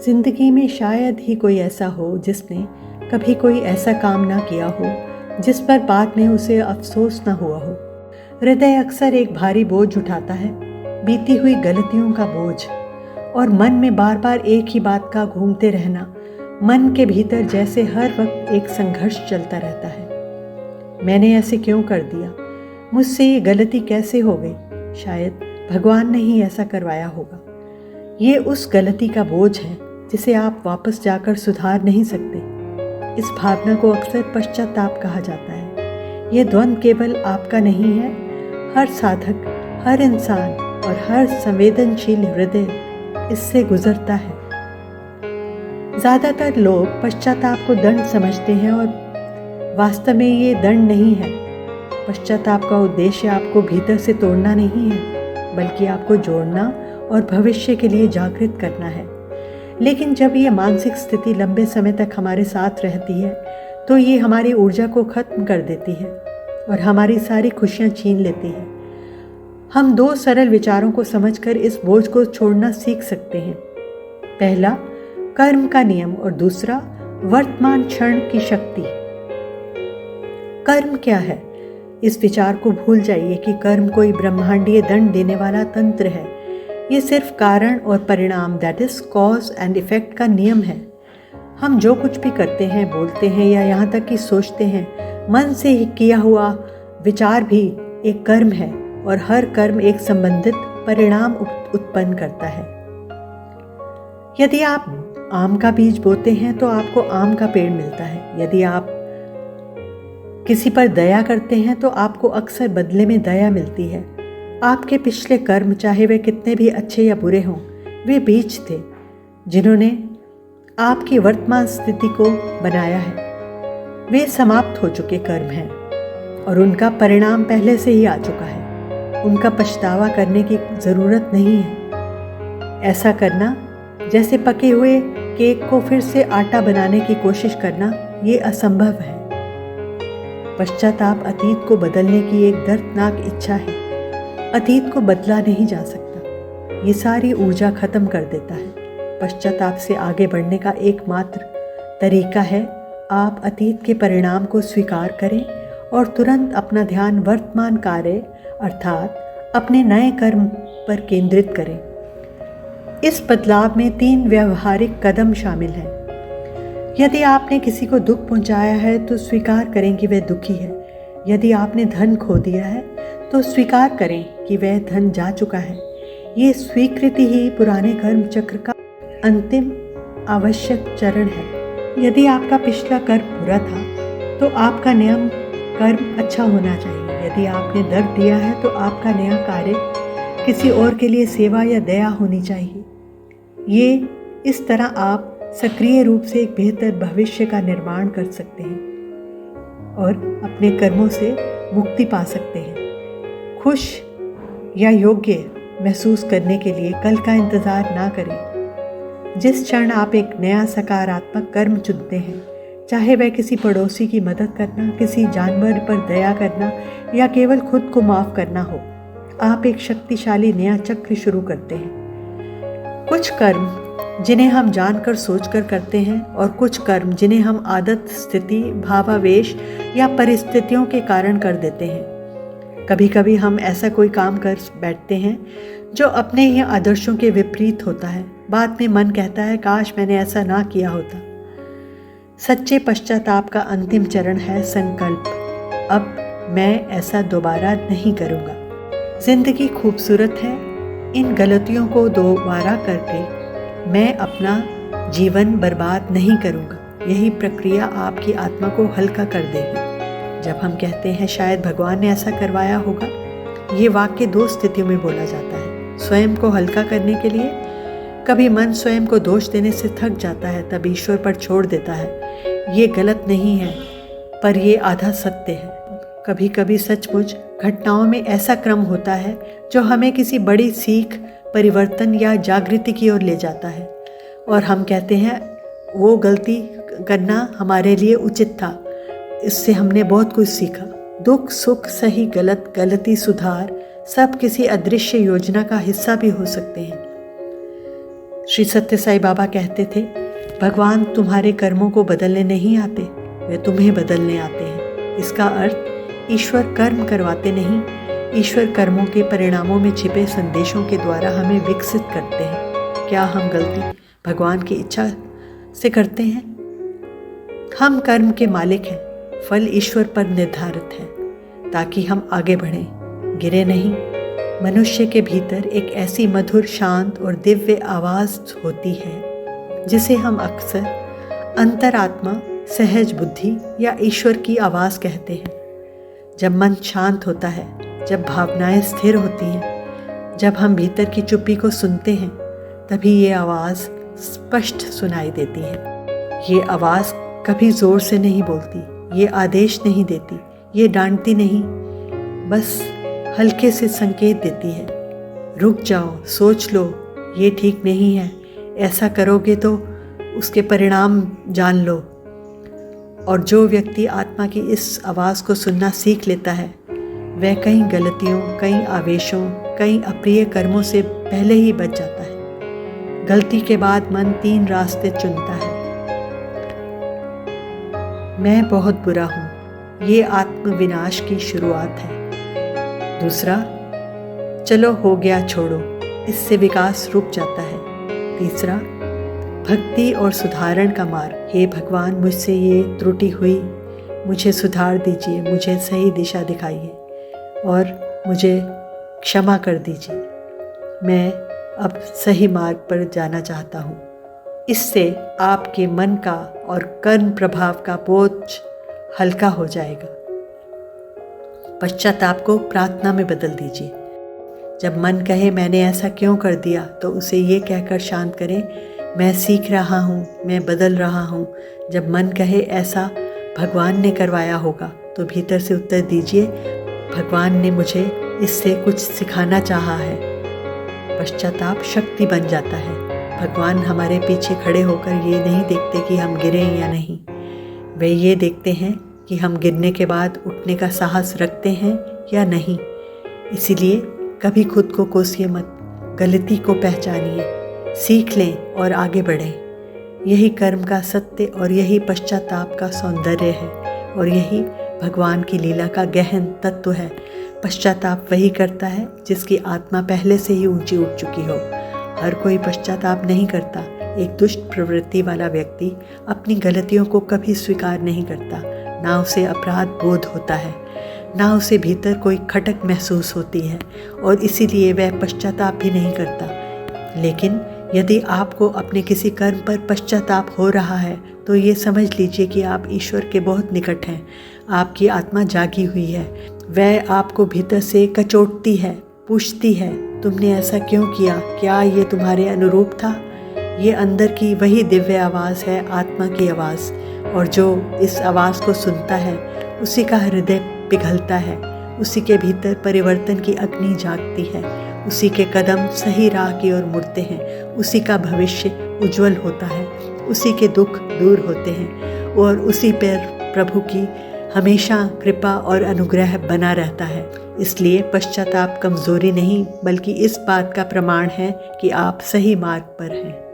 जिंदगी में शायद ही कोई ऐसा हो जिसने कभी कोई ऐसा काम ना किया हो जिस पर बाद में उसे अफसोस ना हुआ हो। हृदय अक्सर एक भारी बोझ उठाता है, बीती हुई गलतियों का बोझ, और मन में बार बार एक ही बात का घूमते रहना। मन के भीतर जैसे हर वक्त एक संघर्ष चलता रहता है। मैंने ऐसे क्यों कर दिया? मुझसे ये गलती कैसे हो गई? शायद भगवान ने ही ऐसा करवाया होगा। ये उस गलती का बोझ है जिसे आप वापस जाकर सुधार नहीं सकते। इस भावना को अक्सर पश्चाताप कहा जाता है। ये द्वंद्व केवल आपका नहीं है, हर साधक, हर इंसान और हर संवेदनशील हृदय इससे गुजरता है। ज़्यादातर लोग पश्चाताप को दंड समझते हैं और वास्तव में ये दंड नहीं है। पश्चाताप का उद्देश्य आपको भीतर से तोड़ना नहीं है, बल्कि आपको जोड़ना और भविष्य के लिए जागृत करना है। लेकिन जब ये मानसिक स्थिति लंबे समय तक हमारे साथ रहती है तो ये हमारी ऊर्जा को खत्म कर देती है और हमारी सारी खुशियाँ छीन लेती है। हम दो सरल विचारों को समझकर इस बोझ को छोड़ना सीख सकते हैं। पहला, कर्म का नियम, और दूसरा, वर्तमान क्षण की शक्ति। कर्म क्या है? इस विचार को भूल जाइए कि कर्म कोई ब्रह्मांडीय दंड देने वाला तंत्र है। ये सिर्फ कारण और परिणाम, that is cause and effect का नियम है। हम जो कुछ भी करते हैं, बोलते हैं या यहाँ तक कि सोचते हैं, मन से ही किया हुआ विचार भी एक कर्म है, और हर कर्म एक संबंधित परिणाम उत्पन्न करता है। यदि आप आम का बीज बोते हैं तो आपको आम का पेड़ मिलता है। यदि आप किसी पर दया करते हैं तो आपको अक्सर बदले में दया मिलती है। आपके पिछले कर्म, चाहे वे कितने भी अच्छे या बुरे हों, वे बीज थे जिन्होंने आपकी वर्तमान स्थिति को बनाया है। वे समाप्त हो चुके कर्म हैं और उनका परिणाम पहले से ही आ चुका है। उनका पछतावा करने की ज़रूरत नहीं है। ऐसा करना जैसे पके हुए केक को फिर से आटा बनाने की कोशिश करना, ये असंभव है। पश्चाताप अतीत को बदलने की एक दर्दनाक इच्छा है। अतीत को बदला नहीं जा सकता, ये सारी ऊर्जा खत्म कर देता है। पश्चाताप से आगे बढ़ने का एकमात्र तरीका है आप अतीत के परिणाम को स्वीकार करें और तुरंत अपना ध्यान वर्तमान कार्य अर्थात अपने नए कर्म पर केंद्रित करें। इस बदलाव में 3 व्यवहारिक कदम शामिल हैं। यदि आपने किसी को दुख पहुंचाया है तो स्वीकार करें कि वह दुखी है। यदि आपने धन खो दिया है तो स्वीकार करें कि वह धन जा चुका है। ये स्वीकृति ही पुराने कर्म चक्र का अंतिम आवश्यक चरण है। यदि आपका पिछला कर्म बुरा था तो आपका नया कर्म अच्छा होना चाहिए। यदि आपने दर्द दिया है तो आपका नया कार्य किसी और के लिए सेवा या दया होनी चाहिए। ये इस तरह आप सक्रिय रूप से एक बेहतर भविष्य का निर्माण कर सकते हैं और अपने कर्मों से मुक्ति पा सकते हैं। खुश या योग्य महसूस करने के लिए कल का इंतज़ार ना करें। जिस क्षण आप एक नया सकारात्मक कर्म चुनते हैं, चाहे वह किसी पड़ोसी की मदद करना, किसी जानवर पर दया करना या केवल खुद को माफ़ करना हो, आप एक शक्तिशाली नया चक्र शुरू करते हैं। कुछ कर्म जिन्हें हम जानकर सोचकर करते हैं और कुछ कर्म जिन्हें हम आदत, स्थिति, भावावेश या परिस्थितियों के कारण कर देते हैं। कभी कभी हम ऐसा कोई काम कर बैठते हैं जो अपने ही आदर्शों के विपरीत होता है। बाद में मन कहता है, काश मैंने ऐसा ना किया होता। सच्चे पश्चाताप का अंतिम चरण है संकल्प। अब मैं ऐसा दोबारा नहीं करूँगा। जिंदगी खूबसूरत है। इन गलतियों को दोबारा करके मैं अपना जीवन बर्बाद नहीं करूँगा। यही प्रक्रिया आपकी आत्मा को हल्का कर देगी। जब हम कहते हैं शायद भगवान ने ऐसा करवाया होगा, ये वाक्य 2 स्थितियों में बोला जाता है। स्वयं को हल्का करने के लिए, कभी मन स्वयं को दोष देने से थक जाता है, तब ईश्वर पर छोड़ देता है। ये गलत नहीं है, पर ये आधा सत्य है। कभी कभी सचमुच घटनाओं में ऐसा क्रम होता है जो हमें किसी बड़ी सीख, परिवर्तन या जागृति की ओर ले जाता है और हम कहते हैं वो गलती करना हमारे लिए उचित था, इससे हमने बहुत कुछ सीखा। दुख, सुख, सही, गलत, गलती, सुधार, सब किसी अदृश्य योजना का हिस्सा भी हो सकते हैं। श्री सत्य साई बाबा कहते थे, भगवान तुम्हारे कर्मों को बदलने नहीं आते, वे तुम्हें बदलने आते हैं। इसका अर्थ ईश्वर कर्म करवाते नहीं, ईश्वर कर्मों के परिणामों में छिपे संदेशों के द्वारा हमें विकसित करते हैं। क्या हम गलती भगवान की इच्छा से करते हैं? हम कर्म के मालिक हैं, फल ईश्वर पर निर्धारित है, ताकि हम आगे बढ़ें, गिरे नहीं। मनुष्य के भीतर एक ऐसी मधुर, शांत और दिव्य आवाज़ होती है जिसे हम अक्सर अंतरात्मा, सहज बुद्धि या ईश्वर की आवाज़ कहते हैं। जब मन शांत होता है, जब भावनाएं स्थिर होती हैं, जब हम भीतर की चुप्पी को सुनते हैं, तभी ये आवाज़ स्पष्ट सुनाई देती है। ये आवाज़ कभी ज़ोर से नहीं बोलती, ये आदेश नहीं देती, ये डांटती नहीं, बस हल्के से संकेत देती है। रुक जाओ, सोच लो, ये ठीक नहीं है, ऐसा करोगे तो उसके परिणाम जान लो। और जो व्यक्ति आत्मा की इस आवाज़ को सुनना सीख लेता है, वह कई गलतियों, कई आवेशों, कई अप्रिय कर्मों से पहले ही बच जाता है। गलती के बाद मन 3 रास्ते चुनता है। मैं बहुत बुरा हूँ, ये आत्मविनाश की शुरुआत है। दूसरा, चलो हो गया छोड़ो, इससे विकास रुक जाता है। तीसरा, भक्ति और सुधारण का मार्ग, हे भगवान मुझसे ये त्रुटि हुई, मुझे सुधार दीजिए, मुझे सही दिशा दिखाइए और मुझे क्षमा कर दीजिए, मैं अब सही मार्ग पर जाना चाहता हूँ। इससे आपके मन का और कर्म प्रभाव का बोझ हल्का हो जाएगा। पश्चाताप को प्रार्थना में बदल दीजिए। जब मन कहे मैंने ऐसा क्यों कर दिया, तो उसे ये कहकर शांत करें, मैं सीख रहा हूँ, मैं बदल रहा हूँ। जब मन कहे ऐसा भगवान ने करवाया होगा, तो भीतर से उत्तर दीजिए, भगवान ने मुझे इससे कुछ सिखाना चाहा है। पश्चाताप शक्ति बन जाता है। भगवान हमारे पीछे खड़े होकर ये नहीं देखते कि हम गिरे या नहीं, वे ये देखते हैं कि हम गिरने के बाद उठने का साहस रखते हैं या नहीं। इसीलिए कभी खुद को कोसिए मत, गलती को पहचानिए, सीख लें और आगे बढ़ें। यही कर्म का सत्य और यही पश्चाताप का सौंदर्य है और यही भगवान की लीला का गहन तत्व है। पश्चाताप वही करता है जिसकी आत्मा पहले से ही ऊंची उठ चुकी हो। हर कोई पश्चाताप नहीं करता। एक दुष्ट प्रवृत्ति वाला व्यक्ति अपनी गलतियों को कभी स्वीकार नहीं करता, ना उसे अपराध बोध होता है, ना उसे भीतर कोई खटक महसूस होती है और इसीलिए वह पश्चाताप भी नहीं करता। लेकिन यदि आपको अपने किसी कर्म पर पश्चाताप हो रहा है, तो ये समझ लीजिए कि आप ईश्वर के बहुत निकट हैं। आपकी आत्मा जागी हुई है, वह आपको भीतर से कचोटती है, पूछती है, तुमने ऐसा क्यों किया, क्या ये तुम्हारे अनुरूप था? ये अंदर की वही दिव्य आवाज़ है, आत्मा की आवाज़। और जो इस आवाज़ को सुनता है, उसी का हृदय पिघलता है, उसी के भीतर परिवर्तन की अग्नि जागती है, उसी के कदम सही राह की ओर मुड़ते हैं, उसी का भविष्य उज्जवल होता है, उसी के दुख दूर होते हैं और उसी पर प्रभु की हमेशा कृपा और अनुग्रह बना रहता है। इसलिए पश्चाताप कमज़ोरी नहीं, बल्कि इस बात का प्रमाण है कि आप सही मार्ग पर हैं।